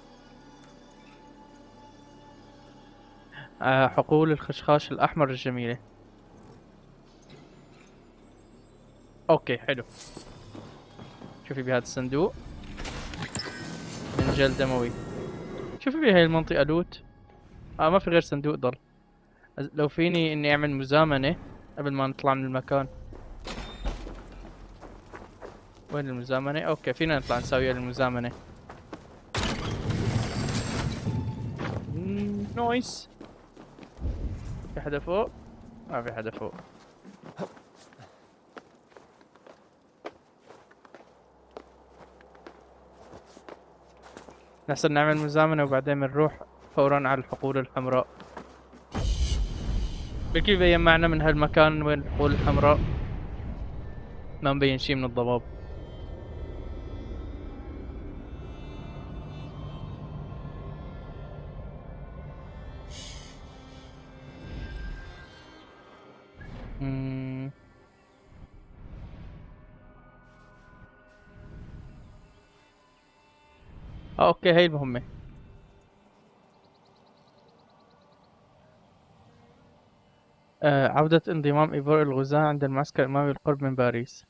حقول الخشخاش الأحمر الجميلة. أوكي حلو. شوفي بهذا الصندوق من جلد دموي. شوفي بهاي المنطقة لوت. ما في غير صندوق ضل. لو فيني إني أعمل مزامنة قبل ما نطلع من المكان. وين المزامنة؟ اوكي فينا نطلع نسوي المزامنة. نايس. في حدا فوق؟ ما في حدا فوق. نحسن نعمل مزامنة وبعدين بنروح فورا على الحقول الحمراء. بكي يبين معنا من هالمكان وين الحقول الحمراء. ما مبين شي من الضباب. اوكي هي المهمة. عودة انضمام ايفور الغزاة عند المعسكر الامامي بالقرب من باريس.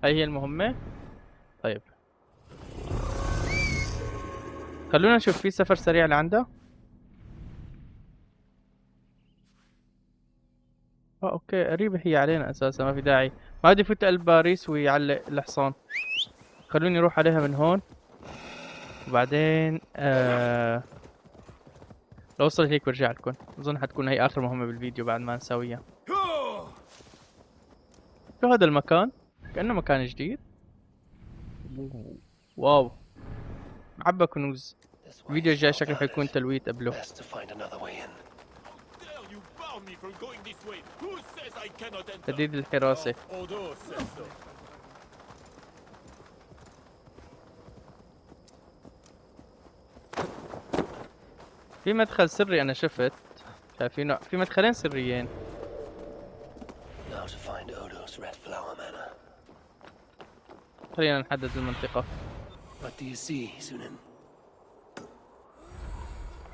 هي المهمة. طيب خلونا نشوف في سفر سريع لعنده. اوكي قريبة هي علينا اساسا ما في داعي. ما بدي فوت قلب باريس ويعلق الحصان. خلوني اروح عليها من هون وبعدين لو وصلت هيك برجع لكم. اظن حتكون هي اخر مهمة بالفيديو بعد ما نسويها. شو هذا المكان؟ كأنه مكان جديد. واو عبى كنوز. الفيديو الجاي شكله حيكون تلويت قبله. تدريب الحراسة. في مدخل سري انا شفت. شايفينه في مدخلين سريين. خلينا نحدد المنطقة.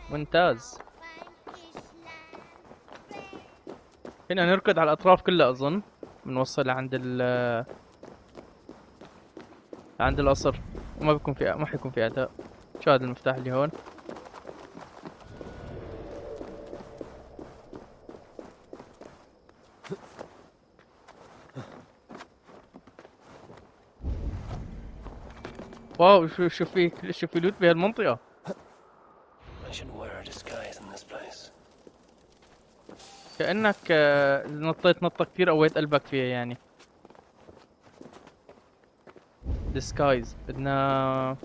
ممتاز. هنا نركض على الأطراف كلها أظن. بنوصل لعند عند القصر وما بيكون في ما حيكون في أداء. شو هذا المفتاح اللي هون؟ واو شو في لوت بهالمنطقة. كأنك نطيت نطة كتير قويت قلبك فيها يعني. ديسكايز بدنا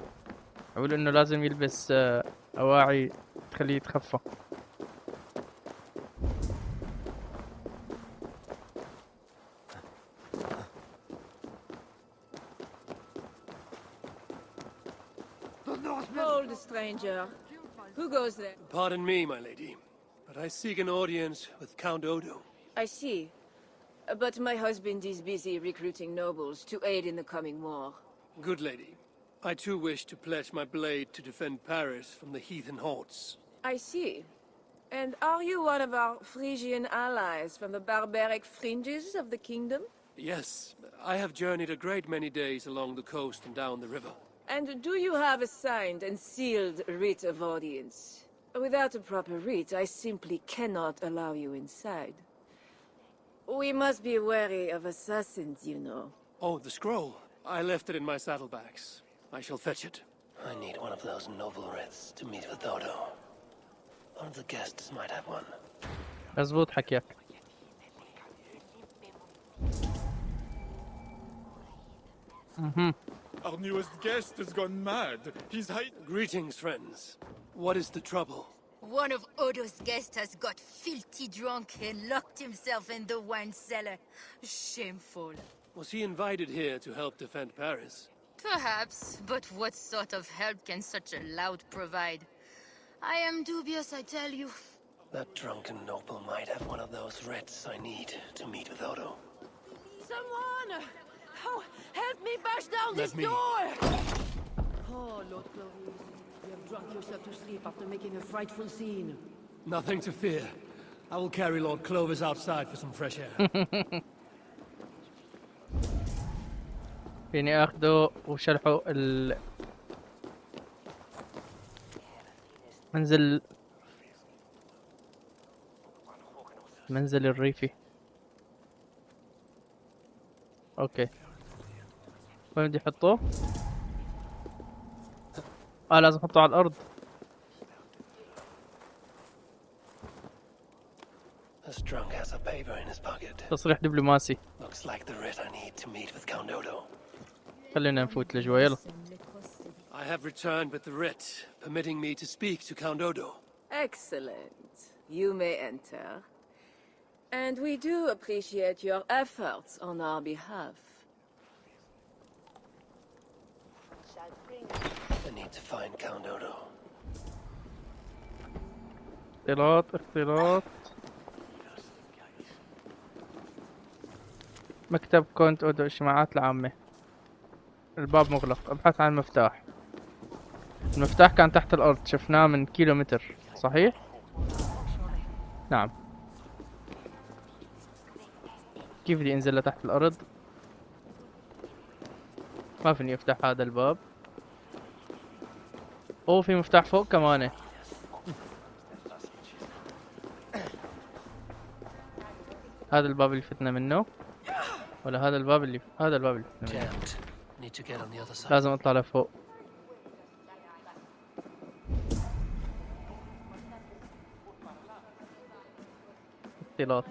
اقول انه لازم يلبس اواعي تخليه يتخفى. Hold, stranger. Who goes there? Pardon me, my lady, but I seek an audience with Count Odo. I see. But my husband is busy recruiting nobles to aid in the coming war. Good lady. I too wish to pledge my blade to defend Paris from the heathen hordes. I see. And are you one of our Frisian allies from the barbaric fringes of the kingdom? Yes, I have journeyed a great many days along the coast and down the river. And do you have a signed and sealed writ of audience? Without a proper writ, I simply cannot allow you inside. We must be wary of assassins, you know. Oh, the scroll. I left it in my saddlebags. I shall fetch it. I need one of those noble writs to meet with Odo. One of the guests might have one. مزبوط حكيك. Our newest guest has gone mad. He's hiding. Greetings, friends. What is the trouble? One of Odo's guests has got filthy drunk and locked himself in the wine cellar. Shameful. Was he invited here to help defend Paris? Perhaps, but what sort of help can such a lout provide? I am dubious, I tell you. That drunken noble might have one of those writs I need to meet with Odo. Someone! Oh, help me bash down this Let me. door! Oh, Lord Clovis, you have drunk yourself to sleep after making a frightful scene. Nothing to fear. I will carry Lord Clovis outside for some fresh air. فيني اخذه وشرحه المنزل الريفي. اوكي وين بدي احطه؟ لازم احطه على الارض. This drunk has a paper in his pocket. تصريح دبلوماسي. Looks like the writ I need to meet with Count Odo. خلينا نفوت لجوا يلا. I have returned with the writ, permitting me to speak to Count Odo. Excellent. You may enter. And we do appreciate your efforts on our behalf. I need to find Count Odo. اختلاط مكتب كونت أودو اجتماعات العامة. الباب مغلق. ابحث عن المفتاح. المفتاح كان تحت الأرض، شفناه من كيلومتر صحيح؟ نعم. كيف بدي انزل لتحت الأرض؟ ما فيني افتح هذا الباب. اوه في مفتاح فوق كمان. هذا الباب اللي فتنا منه ولا هذا الباب اللي فتنا منه؟ لازم اطلع لفوق. اختلاط.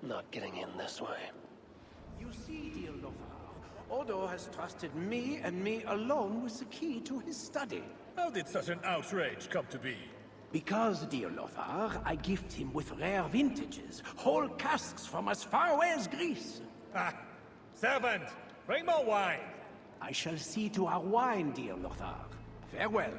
Not getting in this way. You see, dear Lothar, Odo has trusted me and me alone with the key to his study. How did such an outrage come to be? Because, dear Lothar, I gift him with rare vintages, whole casks from as far away as Greece. Ah, servant, bring more wine. I shall see to our wine, dear Lothar. Farewell.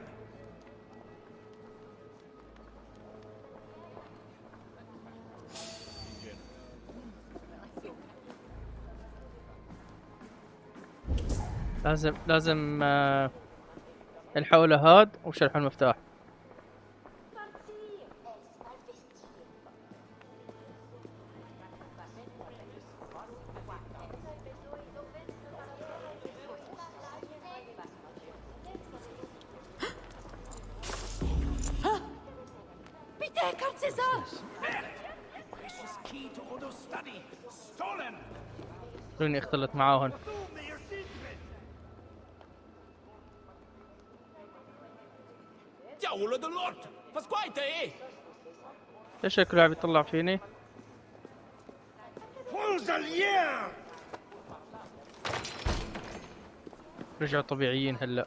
لازم الحقوا لهاد وشرحوا المفتاح. Bitte, kannst du so? Precious key to Odo's study. Stolen! خلوني اختلط معاهن. يا ولد اللورد فاسكوايتا ايه؟ ليش شكله عم يطلع فيني؟ رجعوا طبيعيين هلا.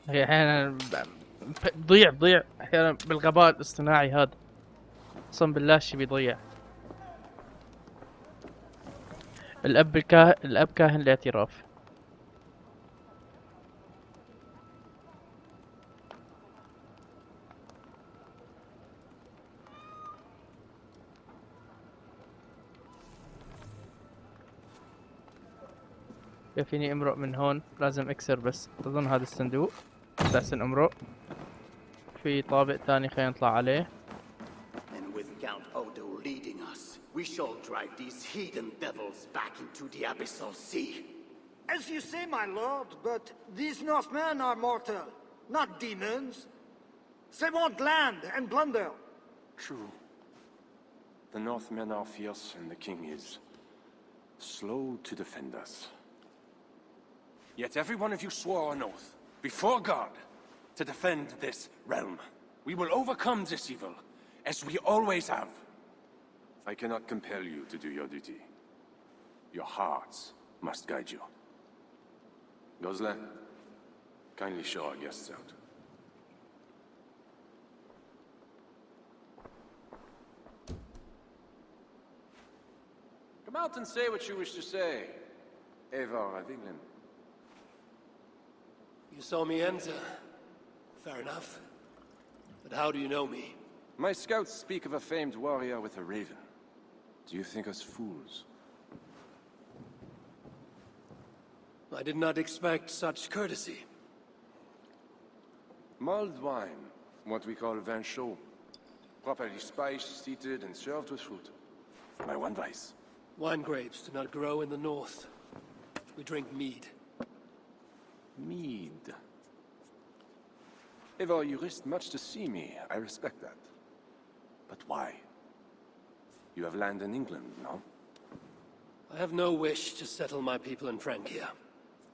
هي احيانا بضيع احيانا بالغباء الاصطناعي هذا. اقسم بالله شي بيضيع. الاب كاهن الاعتراف. فيني امرق من هون، لازم اكسر بس اظن هذا الصندوق بحسن امرق. في طابق ثاني خلينا نطلع عليه. And with Count Odo leading us, We shall drive these heathen devils back into the abyssal sea. As you say, my lord, but these Northmen are mortal, not demons. They want land and plunder. True. The Northmen are fierce and the king is slow to defend us. Yet every one of you swore an oath, before God, to defend this realm. We will overcome this evil, as we always have. I cannot compel you to do your duty. Your hearts must guide you. Gosle, kindly show our guests out. Come out and say what you wish to say, Eivor of England. You saw me enter. Fair enough. But how do you know me? My scouts speak of a famed warrior with a raven. Do you think us fools? I did not expect such courtesy. Mulled wine, what we call vin chaud. Properly spiced, seated, and served with fruit. My one vice. Wine grapes do not grow in the north. We drink mead. Mead. Eivor, you risked much to see me. I respect that. But why? You have land in England, no? I have no wish to settle my people in Francia.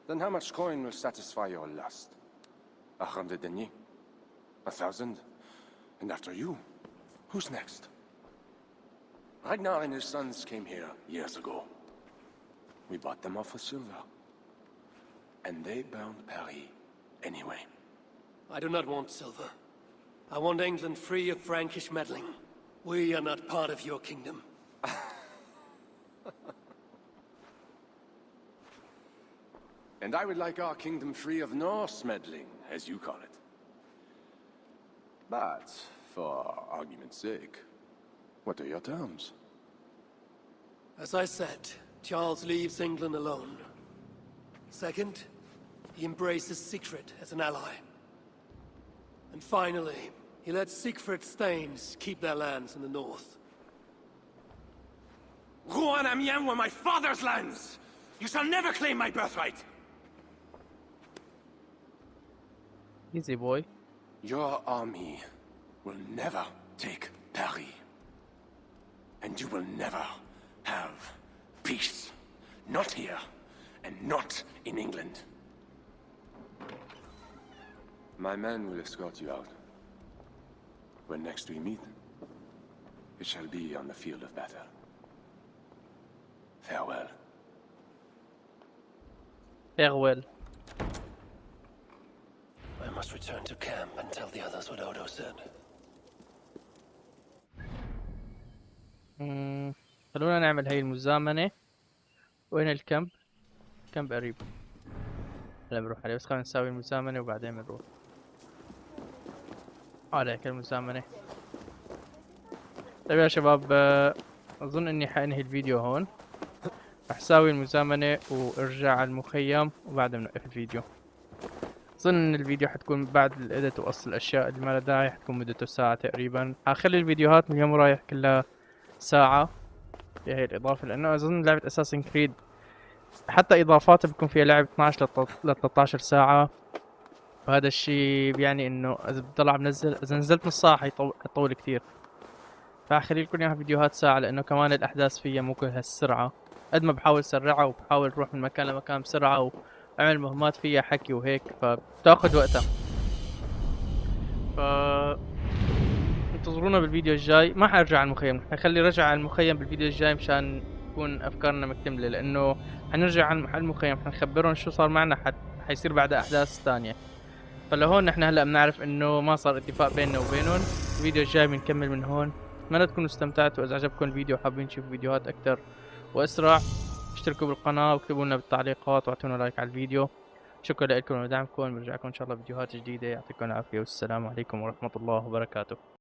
Then how much coin will satisfy your lust? 100 deniers? 1,000? And after you, who's next? Ragnar and his sons came here years ago. We bought them off for silver. And they burned Paris anyway. I do not want silver. I want England free of Frankish meddling. We are not part of your kingdom. And I would like our kingdom free of Norse meddling, as you call it. But, for argument's sake, what are your terms? As I said, Charles leaves England alone. Second, he embraces Siegfried as an ally. And finally, he lets Siegfried's thanes keep their lands in the north. Rouen and Amiens were my father's lands! You shall never claim my birthright! Easy boy. Your army will never take Paris. And you will never have peace. Not here, and not in England. My men will escort you out. When next we meet, it shall be on the field of battle. Farewell. Farewell. I must return to camp and tell the others what Odo said. خلونا نعمل هاي المزامنة. وين الكامب؟ كامب قريب. هلا بنروح عليه، بس خلينا نسوي المزامنة وبعدين بنروح. عليك المزامنة. طيب يا شباب، أظن إني حأنهي الفيديو هون. رح ساوي المزامنة وارجع على المخيم وبعدها بنوقف الفيديو. أظن إن الفيديو حتكون بعد الإيديت وقص الأشياء اللي ما لها داعي، حتكون مدته ساعة تقريبا. حخلي الفيديوهات من اليوم رايح كلها ساعة في هي الإضافة، لأنه أظن لعبة أساسن كريد حتى إضافاتها بيكون فيها لعب 12 ل 13 ساعة. وهذا الشي بيعني إنه إذا بضل عم نزل، إذا نزلت نص ساعة حيطول كتير. فأخلي لكم إياها فيديوهات ساعة، لأنه كمان الأحداث فيها مو كل هالسرعة. قد ما بحاول سرعها وبحاول اروح من مكان لمكان بسرعة واعمل مهمات فيها حكي وهيك، فبتاخد وقتها. انتظرونا بالفيديو الجاي. ما حارجع على المخيم، حخلي رجع على المخيم بالفيديو الجاي مشان تكون افكارنا مكتملة، لانه حنرجع على المخيم حنخبرهم شو صار معنا، حيصير بعدها احداث ثانية. فلهون نحن هلا بنعرف انه ما صار اتفاق بيننا وبينهم. الفيديو الجاي بنكمل من هون. اتمنى تكونوا استمتعتوا. اذا عجبكم الفيديو وحابين تشوفوا فيديوهات اكثر واسرع، اشتركوا بالقناة واكتبوا لنا بالتعليقات واعطونا لايك على الفيديو. شكرا لكم ودعمكم. بنرجعكم ان شاء الله فيديوهات جديدة. يعطيكم العافية والسلام عليكم ورحمة الله وبركاته.